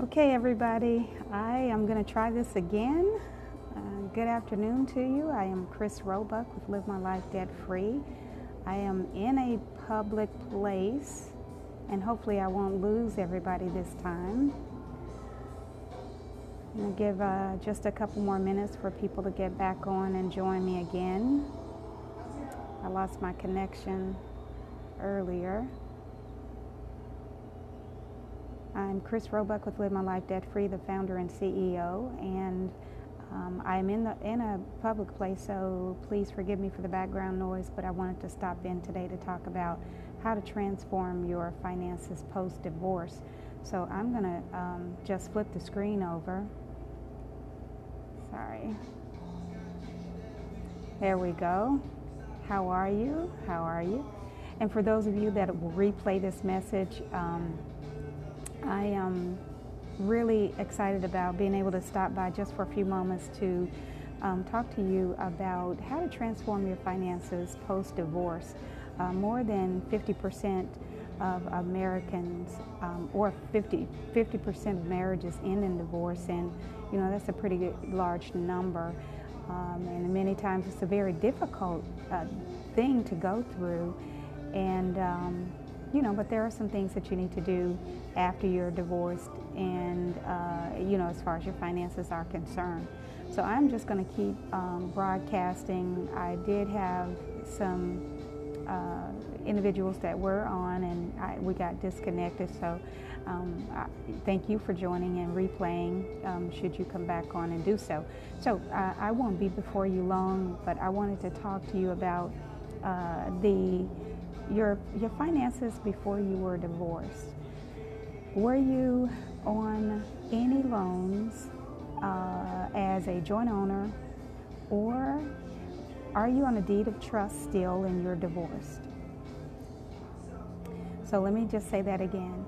Okay, everybody, I am going to try this again. Good afternoon to you. I am Chris Roebuck with Live My Life Debt Free. I am in a public place, and hopefully I won't lose everybody this time. I'm going to give just a couple more minutes for people to get back on and join me again. I lost my connection earlier. I'm Chris Roebuck with Live My Life Debt Free, the founder and CEO, and I'm in a public place, so please forgive me for the background noise, but I wanted to stop in today to talk about how to transform your finances post-divorce. So I'm going to just flip the screen over. Sorry. There we go. How are you? How are you? And for those of you that will replay this message, I am really excited about being able to stop by just for a few moments to talk to you about how to transform your finances post-divorce. More than 50% of Americans, or 50% of marriages end in divorce, and you know that's a pretty large number. And many times it's a very difficult thing to go through, and but there are some things that you need to do after you're divorced, and as far as your finances are concerned. So I'm just going to keep broadcasting. I did have some individuals that were on, and we got disconnected. So thank you for joining and replaying. Should you come back on and do so. So I won't be before you long, but I wanted to talk to you about your finances before you were divorced. Were you on any loans as a joint owner, or are you on a deed of trust still and you're divorced? So let me just say that again.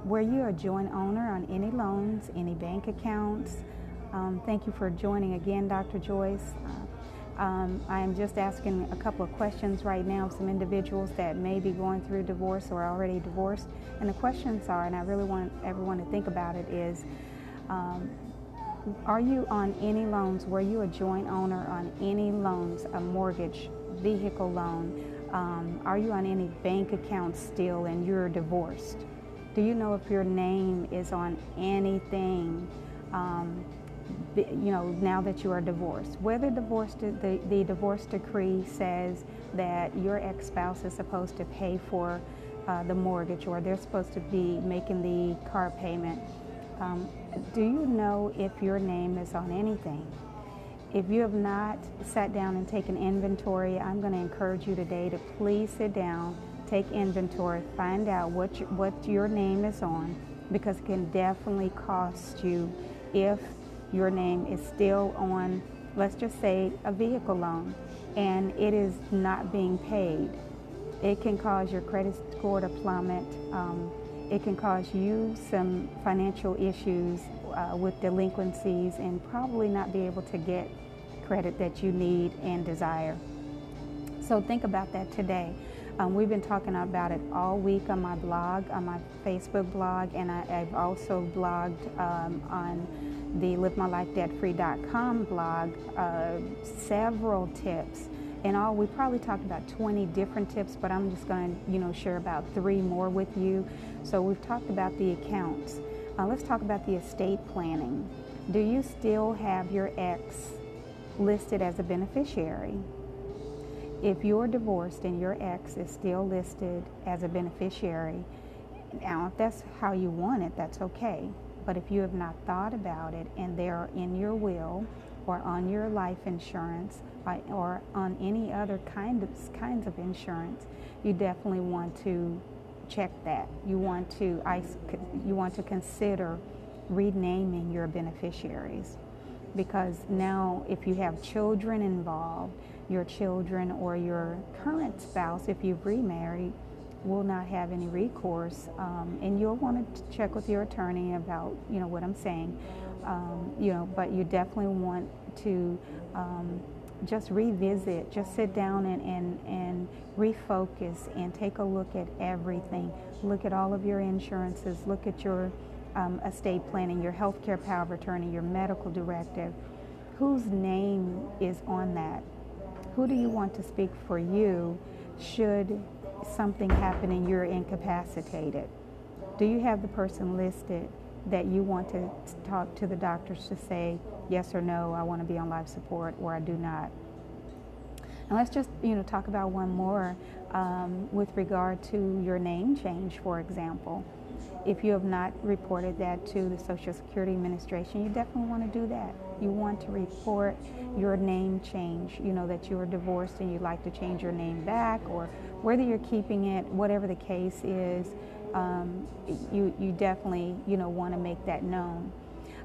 Were you a joint owner on any loans, any bank accounts? Thank you for joining again, Dr. Joyce. I am just asking a couple of questions right now of some individuals that may be going through divorce or already divorced. And the questions are, and I really want everyone to think about it, is are you on any loans? Were you a joint owner on any loans, a mortgage, vehicle loan? Are you on any bank accounts still and you're divorced? Do you know if your name is on anything now that you are divorced? Whether the divorce decree says that your ex-spouse is supposed to pay for the mortgage, or they're supposed to be making the car payment, do you know if your name is on anything? If you have not sat down and taken inventory, I'm going to encourage you today to please sit down, take inventory, find out what your name is on, because it can definitely cost you if your name is still on, let's just say, a vehicle loan, and it is not being paid. It can cause your credit score to plummet. It can cause you some financial issues with delinquencies, and probably not be able to get credit that you need and desire. So think about that today. We've been talking about it all week on my blog, on my Facebook blog, and I've also blogged on the livemylifedebtfree.com blog, several tips. In all, we probably talked about 20 different tips, but I'm just going to, share about 3 more with you. So we've talked about the accounts. Let's talk about the estate planning. Do you still have your ex listed as a beneficiary? If you're divorced and your ex is still listed as a beneficiary, now if that's how you want it, that's okay. But if you have not thought about it and they're in your will or on your life insurance or on any other kinds of insurance, you definitely want to check that. You want to consider renaming your beneficiaries, because now if you have children involved, your children or your current spouse, if you've remarried, will not have any recourse, and you'll want to check with your attorney about what I'm saying, but you definitely want to just revisit, just sit down and refocus and take a look at everything. Look at all of your insurances, look at your estate planning, your healthcare power of attorney, your medical directive, whose name is on that? Who do you want to speak for you should something happen and you're incapacitated? Do you have the person listed that you want to talk to the doctors to say yes or no, I want to be on life support, or I do not? And let's just talk about one more with regard to your name change, for example. If you have not reported that to the Social Security Administration, you definitely want to do that. You want to report your name change, that you are divorced and you'd like to change your name back, or whether you're keeping it, whatever the case is, you definitely, want to make that known.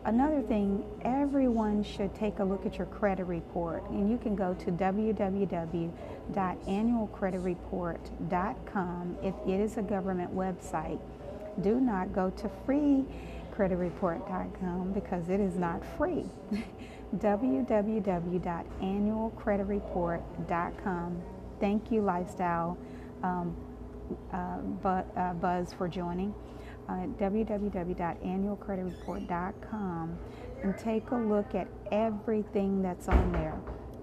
Another thing, everyone should take a look at your credit report, and you can go to www.annualcreditreport.com. It is a government website. Do not go to freecreditreport.com because it is not free. www.annualcreditreport.com. Thank you, Lifestyle Buzz, for joining. www.annualcreditreport.com, and take a look at everything that's on there.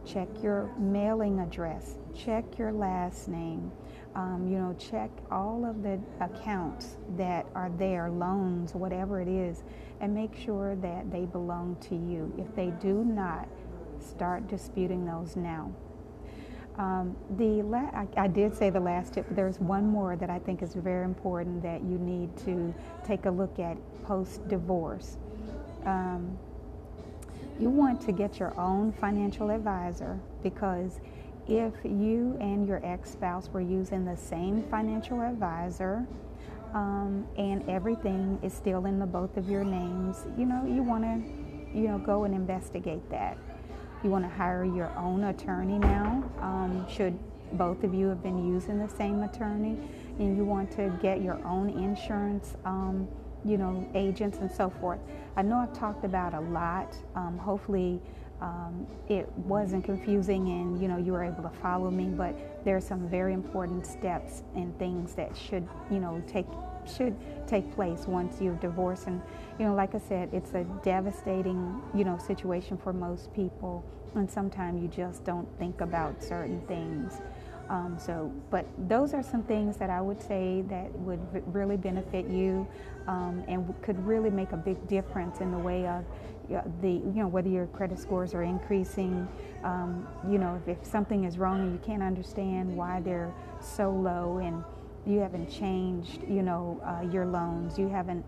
Check your mailing address, check your last name, check all of the accounts that are there, loans, whatever it is, and make sure that they belong to you. If they do not, start disputing those now. I did say the last tip, but there's one more that I think is very important that you need to take a look at post-divorce. You want to get your own financial advisor, because if you and your ex-spouse were using the same financial advisor and everything is still in the both of your names, you want to go and investigate that. You want to hire your own attorney now, should both of you have been using the same attorney, and you want to get your own insurance, agents and so forth. I know I've talked about a lot. Hopefully it wasn't confusing and you were able to follow me, but there are some very important steps and things that should take place once you've divorced. And like I said, it's a devastating situation for most people, and sometimes you just don't think about certain things. But those are some things that I would say that would really benefit you, and could really make a big difference in the way of whether your credit scores are increasing, if something is wrong and you can't understand why they're so low, and you haven't changed, your loans, you haven't,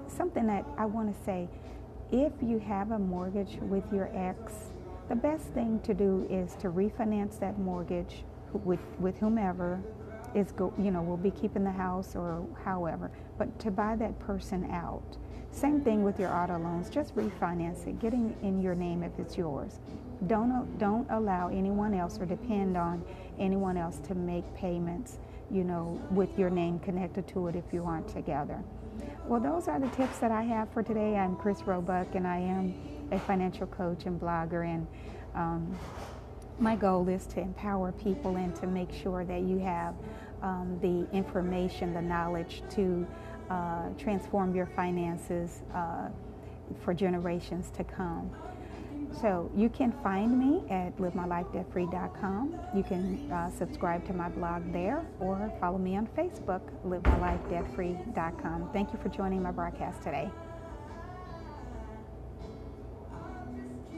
something that I want to say, if you have a mortgage with your ex, the best thing to do is to refinance that mortgage with whomever will be keeping the house or however, but to buy that person out. Same thing with your auto loans, just refinance it, getting in your name if it's yours. Don't allow anyone else or depend on anyone else to make payments, with your name connected to it if you aren't together. Well, those are the tips that I have for today. I'm Chris Roebuck, and I am a financial coach and blogger, and my goal is to empower people and to make sure that you have the information, the knowledge to transform your finances for generations to come. So you can find me at livemylifedebtfree.com. You can subscribe to my blog there, or follow me on Facebook, livemylifedebtfree.com. Thank you for joining my broadcast today.